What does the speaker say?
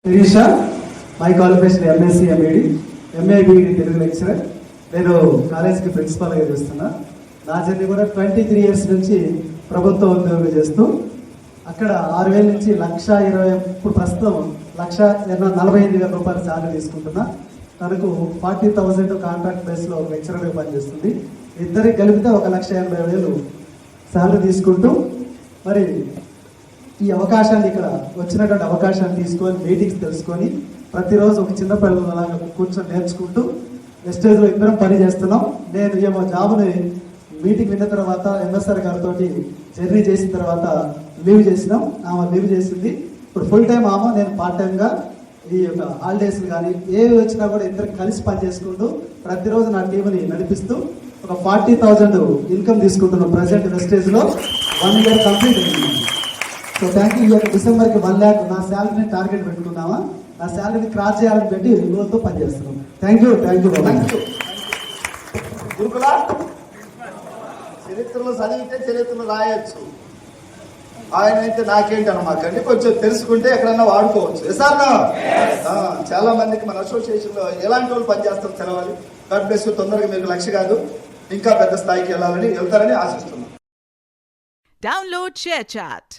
Sirisha, my qualification MSc MEd, MA BEd Telugu lecturer. నేను కాలేజీకి ప్రిన్సిపాల్గా చేస్తున్నా. నా జర్నీ కూడా 23 years నుంచి ప్రభుత్వ ఉద్యోగం చేస్తూ అక్కడ 6,000 నుంచి 1,20,000, ఇప్పుడు ప్రస్తుతం 1,48,000 రూపాయల శాలరీ తీసుకుంటున్నా. తనకు 40,000 కాంట్రాక్ట్ బేస్లో లెక్చరర్గా పనిచేస్తుంది. ఇద్దరికి కలిపితే 1,80,000 శాలరీ తీసుకుంటూ మరి ఈ అవకాశాన్ని, ఇక్కడ వచ్చినటువంటి అవకాశాన్ని తీసుకొని మీటింగ్స్ తెలుసుకొని ప్రతిరోజు ఒక చిన్న పిల్లలలాగా కూర్చొని నేర్చుకుంటూ వెస్టేజ్లో ఇద్దరం పని చేస్తున్నాం. నేను ఏమో జాబ్ని మీటింగ్ విన్న తర్వాత ఎంఎస్ఆర్ గారితో జర్నీ చేసిన తర్వాత లీవ్ చేసినాం. ఆమె లీవ్ చేసింది. ఇప్పుడు ఫుల్ టైం ఆమె, నేను పార్ట్ టైంగా ఈ యొక్క హాలిడేస్ కానీ ఏవి వచ్చినా కూడా ఇద్దరు కలిసి పని చేసుకుంటూ ప్రతిరోజు నా టీంని నడిపిస్తూ ఒక 40,000 ఇన్కమ్ తీసుకుంటున్నాం. ప్రజెంట్ వెస్టేజ్లో 1 year కంప్లీట్ అయింది. So thank you. ఈ యొక్క డిసెంబర్కి 1 lakh నా శాలరీని టార్గెట్ పెట్టుకున్నామా, నా శాలరీని క్రాస్ చేయాలని పెట్టి రోజుతో పనిచేస్తున్నాం. Thank you. గురుకుల చరిత్రలో చదివితే చరిత్రలో రాయొచ్చు. ఆయన అయితే నాకేంటి అనమాకండి, కొంచెం తెలుసుకుంటే ఎక్కడన్నా వాడుకోవచ్చు. చాలా మందికి మన అసోసియేషన్ లో ఎలాంటి వాళ్ళు పనిచేస్తారు తెలవాలి. God bless you. తొందరగా మీకు లక్ష్య కాదు, ఇంకా పెద్ద స్థాయికి వెళ్తారని ఆశిస్తున్నాం. Download ShareChat.